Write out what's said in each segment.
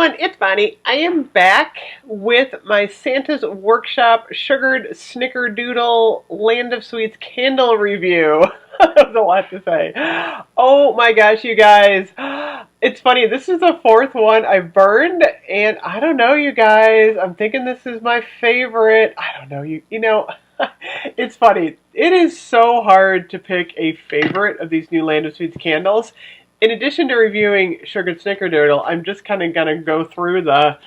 It's Bonnie. I am back with my Santa's Workshop Sugared Snickerdoodle Land of Sweets candle review. That's a lot to say. Oh my gosh, you guys. It's funny, this is the fourth one I've burned, and I don't know, you guys. I'm thinking this is my favorite. I don't know, you know, it's funny. It is so hard to pick a favorite of these new Land of Sweets candles. In addition to reviewing Sugared Snickerdoodle, I'm just kind of going to go through the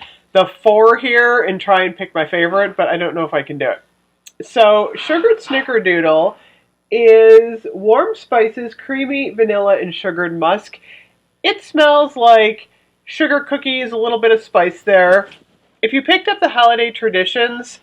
four here and try and pick my favorite, but I don't know if I can do it. So, Sugared Snickerdoodle is warm spices, creamy vanilla, and sugared musk. It smells like sugar cookies, a little bit of spice there. If you picked up the holiday traditions,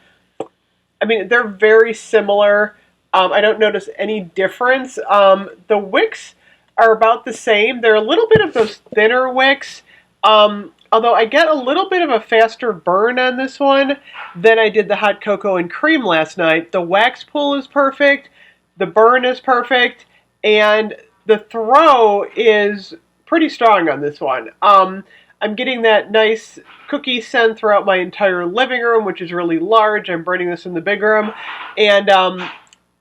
I mean, they're very similar. I don't notice any difference. The wicks are about the same. They're a little bit of those thinner wicks, although I get a little bit of a faster burn on this one than I did the hot cocoa and cream last night. The wax pull is perfect, the burn is perfect, and the throw is pretty strong on this one. I'm getting that nice cookie scent throughout my entire living room, which is really large. I'm burning this in the big room, and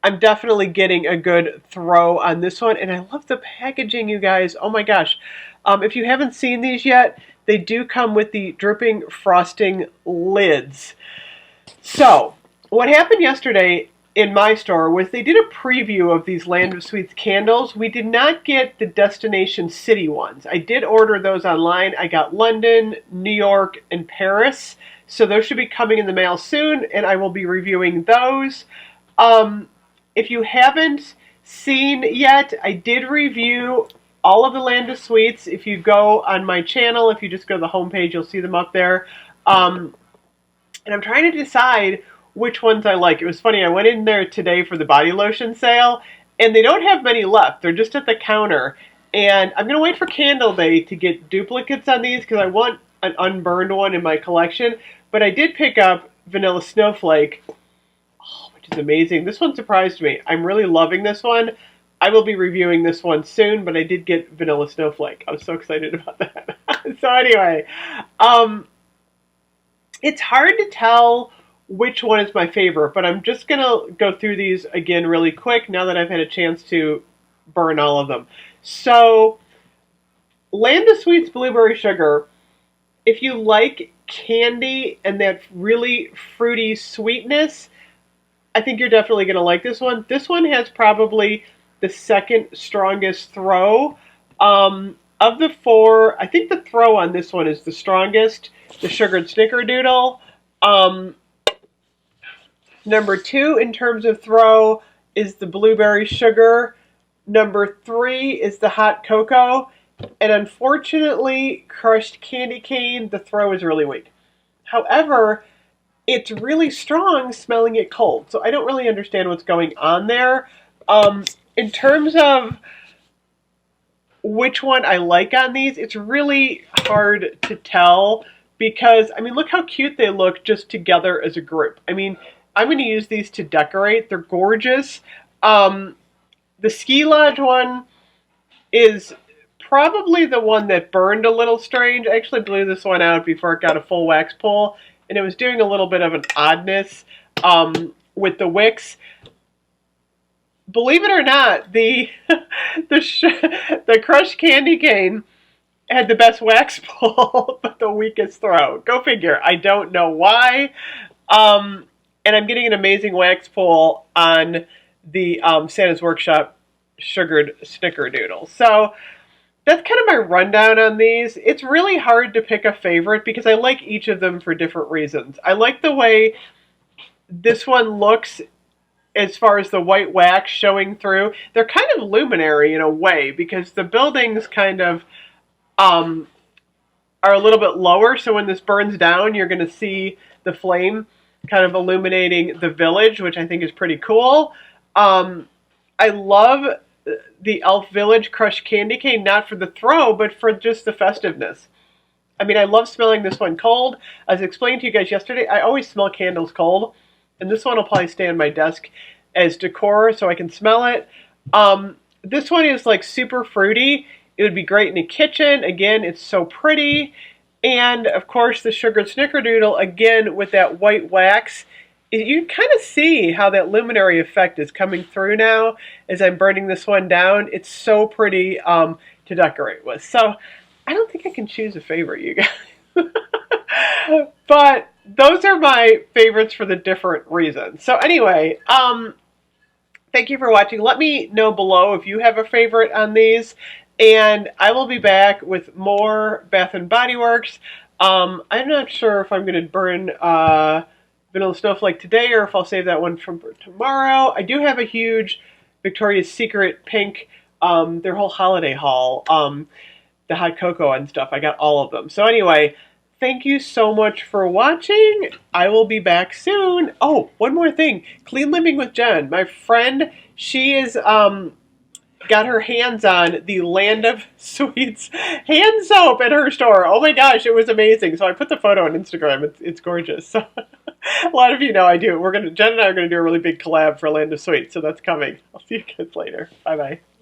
I'm definitely getting a good throw on this one, and I love the packaging, you guys. Oh my gosh. If you haven't seen these yet, they do come with the dripping frosting lids. So, what happened yesterday in my store was they did a preview of these Land of Sweets candles. We did not get the Destination City ones. I did order those online. I got London, New York, and Paris. So those should be coming in the mail soon, and I will be reviewing those. If you haven't seen yet, I did review all of the Land of Sweets. If you go on my channel, if you just go to the homepage, you'll see them up there. And I'm trying to decide which ones I like. It was funny, I went in there today for the body lotion sale, and they don't have many left. They're just at the counter. And I'm going to wait for Candle Day to get duplicates on these because I want an unburned one in my collection. But I did pick up Vanilla Snowflake, which is amazing. This one surprised me. I'm really loving this one. I will be reviewing this one soon, but I did get Vanilla Snowflake. I was so excited about that. So anyway, it's hard to tell which one is my favorite, but I'm just going to go through these again really quick now that I've had a chance to burn all of them. So, Land of Sweets Blueberry Sugar, if you like candy and that really fruity sweetness, I think you're definitely going to like this one. This one has probably the second strongest throw. Of the four, I think the throw on this one is the strongest, the Sugared Snickerdoodle. Number two in terms of throw is the Blueberry Sugar. Number three is the Hot Cocoa. And unfortunately, Crushed Candy Cane, the throw is really weak. However, it's really strong smelling it cold. So I don't really understand what's going on there. In terms of which one I like on these, it's really hard to tell because, I mean, look how cute they look just together as a group. I mean, I'm going to use these to decorate. They're gorgeous. The Ski Lodge one is probably the one that burned a little strange. I actually blew this one out before it got a full wax pull, and it was doing a little bit of an oddness with the wicks. Believe it or not, the Crushed Candy Cane had the best wax pull, but the weakest throw. Go figure. I don't know why. And I'm getting an amazing wax pull on the Santa's Workshop Sugared Snickerdoodle. So that's kind of my rundown on these. It's really hard to pick a favorite because I like each of them for different reasons. I like the way this one looks as far as the white wax showing through. They're kind of luminary in a way because the buildings kind of are a little bit lower. So when this burns down, you're going to see the flame kind of illuminating the village, which I think is pretty cool. I love the Elf Village Crushed Candy Cane, not for the throw, but for just the festiveness. I mean, I love smelling this one cold. As I explained to you guys yesterday, I always smell candles cold, and this one will probably stay on my desk as decor so I can smell it. This one is like super fruity. It would be great in a kitchen. Again, it's so pretty. And of course the sugared snickerdoodle, again with that white wax. You kind of see how that luminary effect is coming through now as I'm burning this one down. It's so pretty to decorate with. So I don't think I can choose a favorite, you guys. But those are my favorites for the different reasons. So anyway, thank you for watching. Let me know below if you have a favorite on these. And I will be back with more Bath and Body Works. I'm not sure if I'm going to burn Vanilla Snowflake today or if I'll save that one from tomorrow. I do have a huge Victoria's Secret pink, their whole holiday haul, the hot cocoa and stuff. I got all of them. So anyway, thank you so much for watching. I will be back soon. Oh, one more thing. Clean Living with Jen, my friend, she is got her hands on the Land of Sweets hand soap at her store. Oh my gosh, it was amazing. So I put the photo on Instagram. It's gorgeous. So a lot of you know I do. Jen and I are gonna do a really big collab for Land of Sweets, so that's coming. I'll see you guys later. Bye bye.